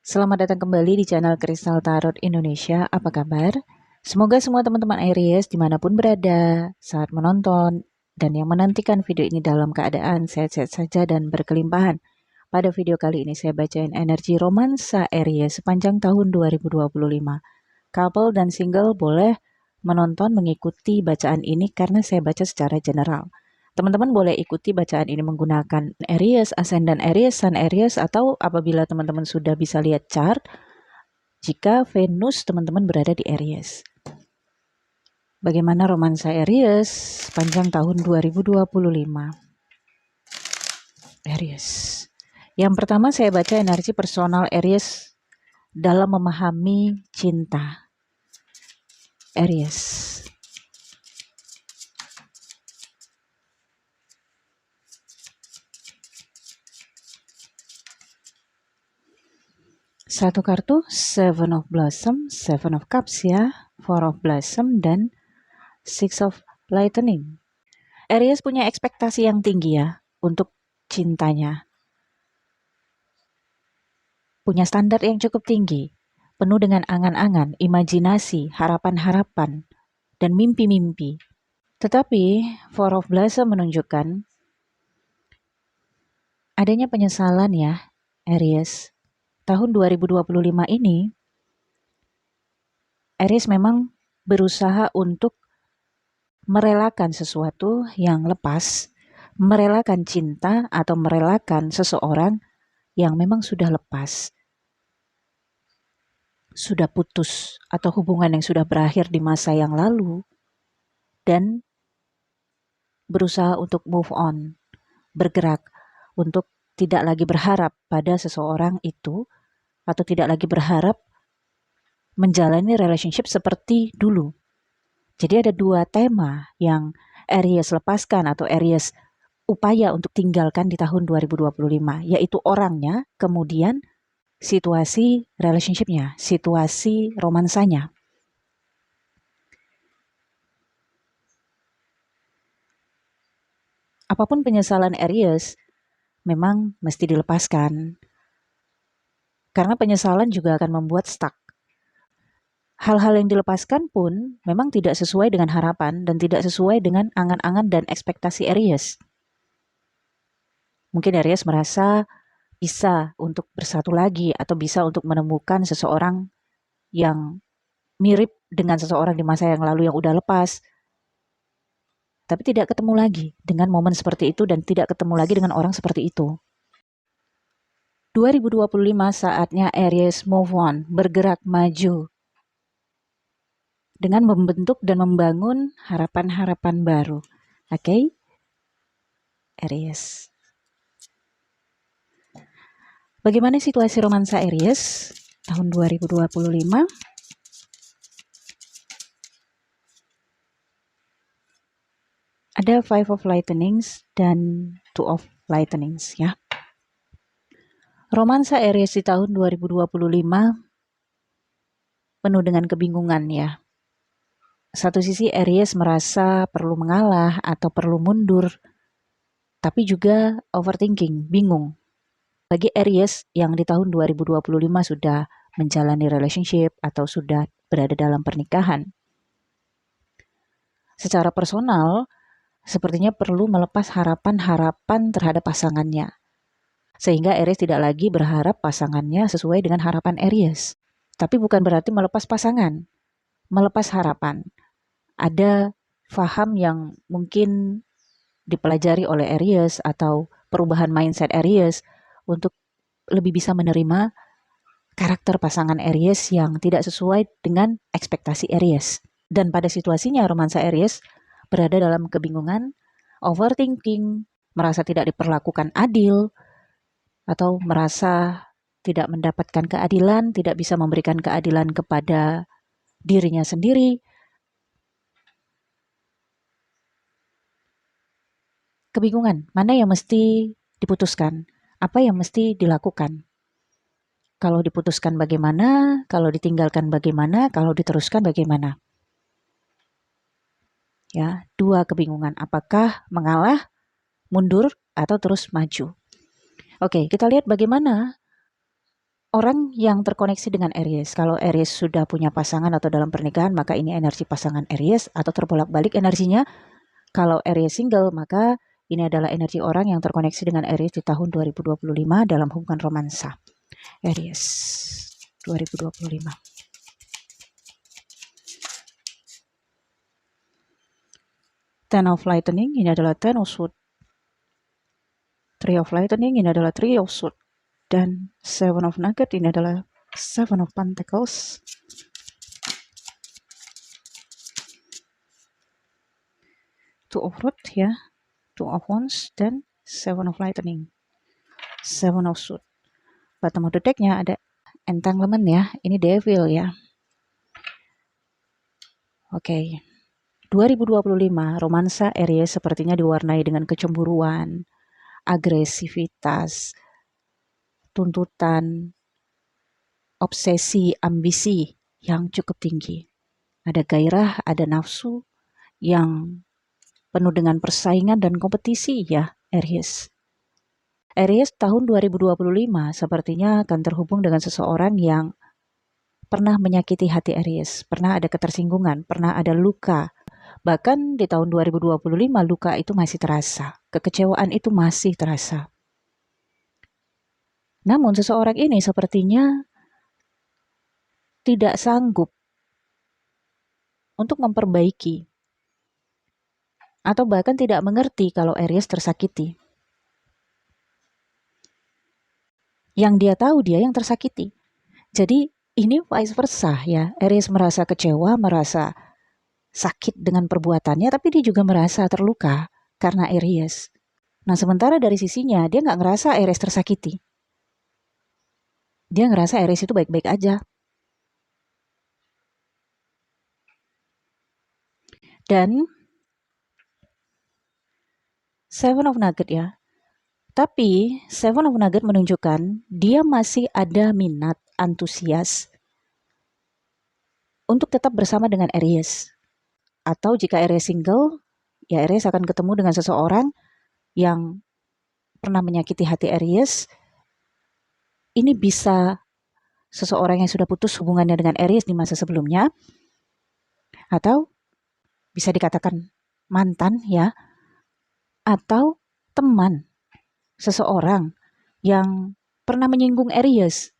Selamat datang kembali di channel Kristal Tarot Indonesia. Apa kabar? Semoga semua teman-teman Aries dimanapun berada saat menonton dan yang menantikan video ini dalam keadaan sehat-sehat saja dan berkelimpahan. Pada video kali ini saya bacain energi romansa Aries sepanjang tahun 2025. Couple dan single boleh menonton mengikuti bacaan ini karena saya baca secara general. Teman-teman boleh ikuti bacaan ini menggunakan Aries, Ascendant Aries, Sun Aries, atau apabila teman-teman sudah bisa lihat chart, jika Venus teman-teman berada di Aries. Bagaimana romansa Aries panjang tahun 2025? Aries. Yang pertama saya baca energi personal Aries dalam memahami cinta. Aries. Satu kartu, Seven of Blossom, Seven of Cups ya, Four of Blossom, dan Six of Lightning. Aries punya ekspektasi yang tinggi ya untuk cintanya. Punya standar yang cukup tinggi, penuh dengan angan-angan, imajinasi, harapan-harapan, dan mimpi-mimpi. Tetapi Four of Blossom menunjukkan adanya penyesalan ya, Aries. Tahun 2025 ini, Aries memang berusaha untuk merelakan sesuatu yang lepas, merelakan cinta atau merelakan seseorang yang memang sudah lepas, sudah putus, atau hubungan yang sudah berakhir di masa yang lalu, dan berusaha untuk move on, bergerak, untuk tidak lagi berharap pada seseorang itu, atau tidak lagi berharap menjalani relationship seperti dulu. Jadi ada dua tema yang Aries lepaskan atau Aries upaya untuk tinggalkan di tahun 2025, yaitu orangnya, kemudian situasi relationship-nya, situasi romansanya. Apapun penyesalan Aries, memang mesti dilepaskan. Karena penyesalan juga akan membuat stuck. Hal-hal yang dilepaskan pun memang tidak sesuai dengan harapan dan tidak sesuai dengan angan-angan dan ekspektasi Aries. Mungkin Aries merasa bisa untuk bersatu lagi atau bisa untuk menemukan seseorang yang mirip dengan seseorang di masa yang lalu yang udah lepas. Tapi tidak ketemu lagi dengan momen seperti itu dan tidak ketemu lagi dengan orang seperti itu. 2025 saatnya Aries move on, bergerak maju. Dengan membentuk dan membangun harapan-harapan baru. Oke? Aries. Bagaimana situasi romansa Aries tahun 2025? Ada Five of Lightnings dan Two of Lightnings ya. Romansa Aries di tahun 2025 penuh dengan kebingungan ya. Satu sisi Aries merasa perlu mengalah atau perlu mundur, tapi juga overthinking, bingung. Bagi Aries yang di tahun 2025 sudah menjalani relationship atau sudah berada dalam pernikahan, secara personal sepertinya perlu melepas harapan-harapan terhadap pasangannya. Sehingga Aries tidak lagi berharap pasangannya sesuai dengan harapan Aries. Tapi bukan berarti melepas pasangan, melepas harapan. Ada faham yang mungkin dipelajari oleh Aries atau perubahan mindset Aries untuk lebih bisa menerima karakter pasangan Aries yang tidak sesuai dengan ekspektasi Aries. Dan pada situasinya romansa Aries berada dalam kebingungan, overthinking, merasa tidak diperlakukan adil, atau merasa tidak mendapatkan keadilan, tidak bisa memberikan keadilan kepada dirinya sendiri. Kebingungan, mana yang mesti diputuskan, apa yang mesti dilakukan. Kalau diputuskan bagaimana, kalau ditinggalkan bagaimana, kalau diteruskan bagaimana. Ya, dua kebingungan, apakah mengalah, mundur, atau terus maju. Oke, kita lihat bagaimana orang yang terkoneksi dengan Aries. Kalau Aries sudah punya pasangan atau dalam pernikahan, maka ini energi pasangan Aries atau terbolak-balik energinya. Kalau Aries single, maka ini adalah energi orang yang terkoneksi dengan Aries di tahun 2025 dalam hubungan romansa. Aries 2025. Ten of Lightning, ini adalah Ten of Swords. Three of Lightning, ini adalah Three of Swords. Dan Seven of Nugget, ini adalah Seven of Pentacles. Two of Road, ya. Two of Wands, dan Seven of Lightning. Seven of Swords. Bottom of the deck-nya ada Entanglement, ya. Ini Devil, ya. Oke. 2025, romansa Aries sepertinya diwarnai dengan kecemburuan, agresivitas, tuntutan, obsesi, ambisi yang cukup tinggi. Ada gairah, ada nafsu yang penuh dengan persaingan dan kompetisi, ya, Aries. Aries tahun 2025 sepertinya akan terhubung dengan seseorang yang pernah menyakiti hati Aries, pernah ada ketersinggungan, pernah ada luka. Bahkan di tahun 2025 luka itu masih terasa, kekecewaan itu masih terasa. Namun seseorang ini sepertinya tidak sanggup untuk memperbaiki atau bahkan tidak mengerti kalau Aries tersakiti. Yang dia tahu dia yang tersakiti. Jadi ini vice versa, ya. Aries merasa kecewa, merasa sakit dengan perbuatannya, tapi dia juga merasa terluka karena Aries. Nah, sementara dari sisinya, dia nggak ngerasa Aries tersakiti. Dia ngerasa Aries itu baik-baik aja. Dan Seven of Nugget, ya. Tapi Seven of Nugget menunjukkan dia masih ada minat, antusias untuk tetap bersama dengan Aries. Atau jika Aries single, ya Aries akan ketemu dengan seseorang yang pernah menyakiti hati Aries. Ini bisa seseorang yang sudah putus hubungannya dengan Aries di masa sebelumnya, atau bisa dikatakan mantan, ya, atau teman seseorang yang pernah menyinggung Aries.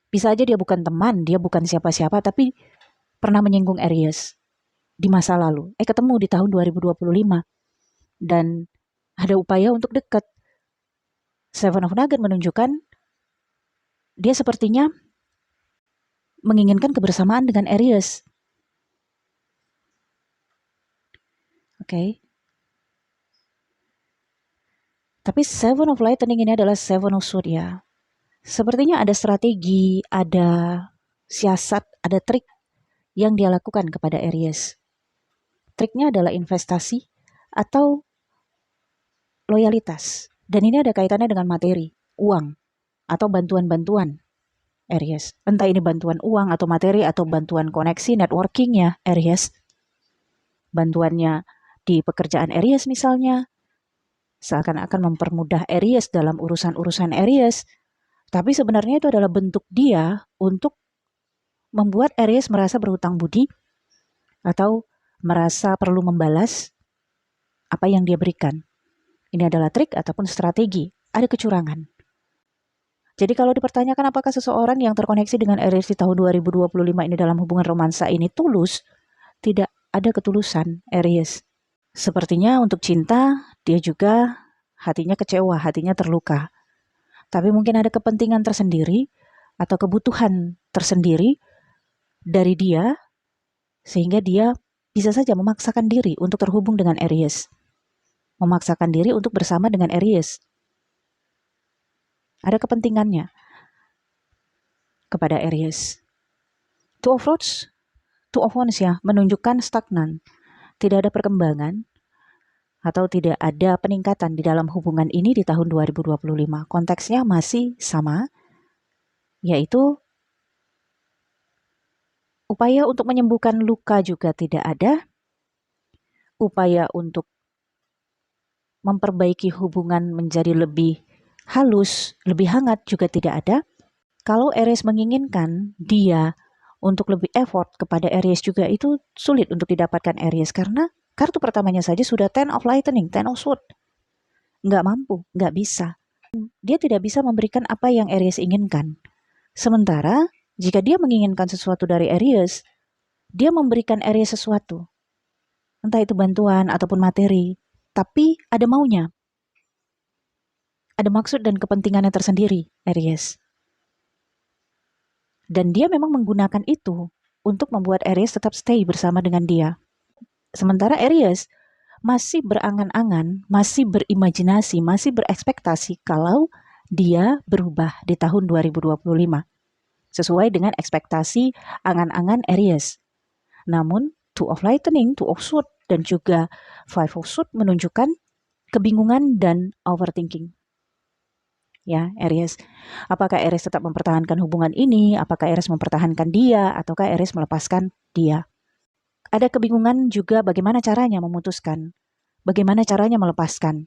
Bisa aja dia bukan teman, dia bukan siapa-siapa, tapi pernah menyinggung Aries di masa lalu. Ketemu di tahun 2025. Dan ada upaya untuk dekat. Seven of Nugget menunjukkan dia sepertinya menginginkan kebersamaan dengan Aries. Oke. Tapi Seven of Lightning ini adalah Seven of Swords, ya. Sepertinya ada strategi, ada siasat, ada trik yang dia lakukan kepada Aries. Triknya adalah investasi atau loyalitas. Dan ini ada kaitannya dengan materi, uang, atau bantuan-bantuan Aries. Entah ini bantuan uang atau materi atau bantuan koneksi, networking-nya Aries. Bantuannya di pekerjaan Aries misalnya, seakan-akan mempermudah Aries dalam urusan-urusan Aries. Tapi sebenarnya itu adalah bentuk dia untuk membuat Aries merasa berhutang budi atau merasa perlu membalas apa yang dia berikan. Ini adalah trik ataupun strategi, ada kecurangan. Jadi kalau dipertanyakan apakah seseorang yang terkoneksi dengan Aries di tahun 2025 ini dalam hubungan romansa ini tulus, tidak ada ketulusan Aries. Sepertinya untuk cinta, dia juga hatinya kecewa, hatinya terluka. Tapi mungkin ada kepentingan tersendiri atau kebutuhan tersendiri dari dia, sehingga dia bisa saja memaksakan diri untuk terhubung dengan Aries. Memaksakan diri untuk bersama dengan Aries. Ada kepentingannya kepada Aries. Two of Rods, Two of Wands, ya, menunjukkan stagnan. Tidak ada perkembangan atau tidak ada peningkatan di dalam hubungan ini di tahun 2025. Konteksnya masih sama, yaitu upaya untuk menyembuhkan luka juga tidak ada, upaya untuk memperbaiki hubungan menjadi lebih halus, lebih hangat juga tidak ada. Kalau Aries menginginkan dia untuk lebih effort kepada Aries juga, itu sulit untuk didapatkan Aries karena kartu pertamanya saja sudah Ten of Lightning, Ten of Swords. Nggak mampu, nggak bisa. Dia tidak bisa memberikan apa yang Aries inginkan. Sementara, jika dia menginginkan sesuatu dari Aries, dia memberikan Aries sesuatu. Entah itu bantuan ataupun materi. Tapi ada maunya. Ada maksud dan kepentingannya tersendiri, Aries. Dan dia memang menggunakan itu untuk membuat Aries tetap stay bersama dengan dia. Sementara Aries masih berangan-angan, masih berimajinasi, masih berekspektasi kalau dia berubah di tahun 2025. Sesuai dengan ekspektasi angan-angan Aries. Namun, Two of Lightning, Two of Swords, dan juga Five of Swords menunjukkan kebingungan dan overthinking. Ya, Aries. Apakah Aries tetap mempertahankan hubungan ini? Apakah Aries mempertahankan dia? Ataukah Aries melepaskan dia? Ada kebingungan juga bagaimana caranya memutuskan. Bagaimana caranya melepaskan.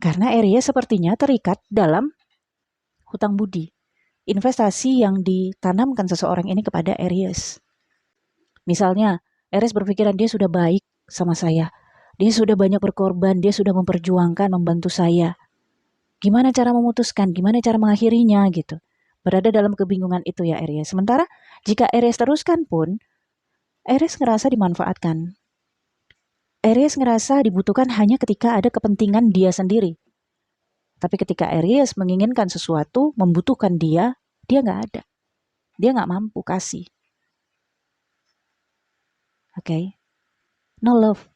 Karena Aries sepertinya terikat dalam hutang budi. Investasi yang ditanamkan seseorang ini kepada Aries. Misalnya, Aries berpikiran dia sudah baik sama saya. Dia sudah banyak berkorban, dia sudah memperjuangkan, membantu saya. Gimana cara memutuskan, gimana cara mengakhirinya gitu. Berada dalam kebingungan itu ya Aries. Sementara jika Aries teruskan pun, Aries ngerasa dimanfaatkan. Aries ngerasa dibutuhkan hanya ketika ada kepentingan dia sendiri. Tapi ketika Aries menginginkan sesuatu, membutuhkan dia nggak ada. Dia nggak mampu kasih. Oke. No love.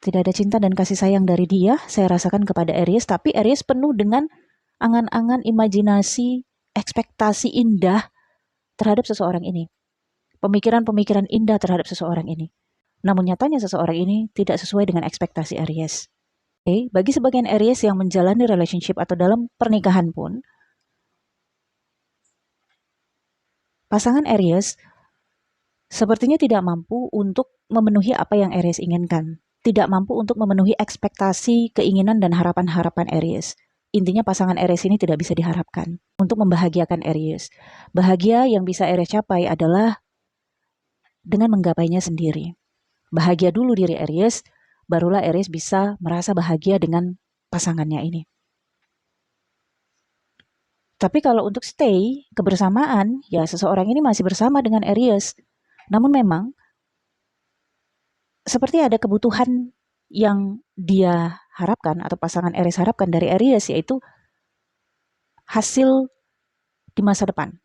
Tidak ada cinta dan kasih sayang dari dia, saya rasakan kepada Aries, tapi Aries penuh dengan angan-angan, imajinasi, ekspektasi indah terhadap seseorang ini. Pemikiran-pemikiran indah terhadap seseorang ini. Namun nyatanya seseorang ini tidak sesuai dengan ekspektasi Aries. Oke, bagi sebagian Aries yang menjalani relationship atau dalam pernikahan pun, pasangan Aries sepertinya tidak mampu untuk memenuhi apa yang Aries inginkan. Tidak mampu untuk memenuhi ekspektasi, keinginan, dan harapan-harapan Aries. Intinya pasangan Aries ini tidak bisa diharapkan untuk membahagiakan Aries. Bahagia yang bisa Aries capai adalah dengan menggapainya sendiri. Bahagia dulu diri Aries, barulah Aries bisa merasa bahagia dengan pasangannya ini. Tapi kalau untuk stay, kebersamaan, ya seseorang ini masih bersama dengan Aries. Namun memang seperti ada kebutuhan yang dia harapkan atau pasangan Aries harapkan dari Aries, yaitu hasil di masa depan.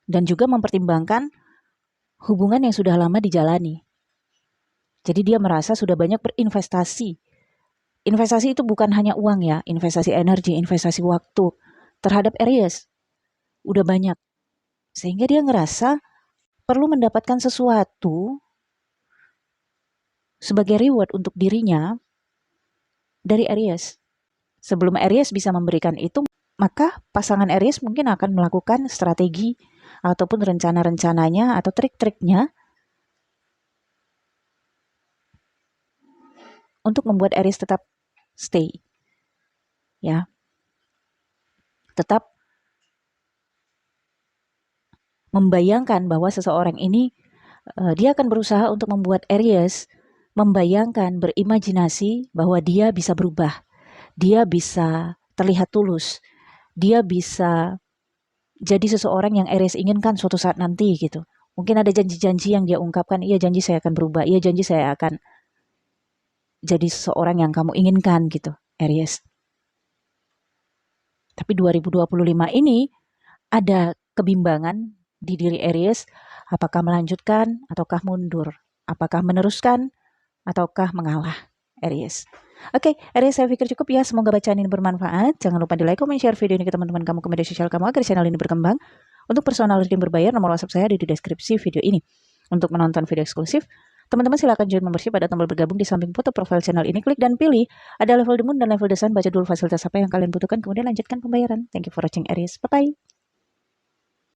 Dan juga mempertimbangkan hubungan yang sudah lama dijalani. Jadi dia merasa sudah banyak berinvestasi. Investasi itu bukan hanya uang ya, investasi energi, investasi waktu terhadap Aries. Udah banyak. Sehingga dia ngerasa perlu mendapatkan sesuatu sebagai reward untuk dirinya dari Aries. Sebelum Aries bisa memberikan itu, maka pasangan Aries mungkin akan melakukan strategi ataupun rencana-rencananya atau trik-triknya untuk membuat Aries tetap stay. Ya. Tetap membayangkan bahwa seseorang ini dia akan berusaha untuk membuat Aries membayangkan, berimajinasi bahwa dia bisa berubah. Dia bisa terlihat tulus. Dia bisa jadi seseorang yang Aries inginkan suatu saat nanti gitu. Mungkin ada janji-janji yang dia ungkapkan, iya janji saya akan berubah, iya janji saya akan jadi seseorang yang kamu inginkan gitu, Aries. Tapi 2025 ini ada kebimbangan di diri Aries, apakah melanjutkan ataukah mundur, apakah meneruskan ataukah mengalah, Aries. Oke, Aries saya pikir cukup ya, semoga bacaan ini bermanfaat. Jangan lupa di like, comment, share video ini ke teman-teman kamu, ke media sosial kamu agar channel ini berkembang. Untuk personal reading berbayar, nomor WhatsApp saya ada di deskripsi video ini. Untuk menonton video eksklusif, teman-teman silakan join membership pada tombol bergabung di samping foto profil channel ini. Klik dan pilih ada level The Moon dan level The Sun, baca dulu fasilitas apa yang kalian butuhkan, kemudian lanjutkan pembayaran. Thank you for watching Aries, bye-bye.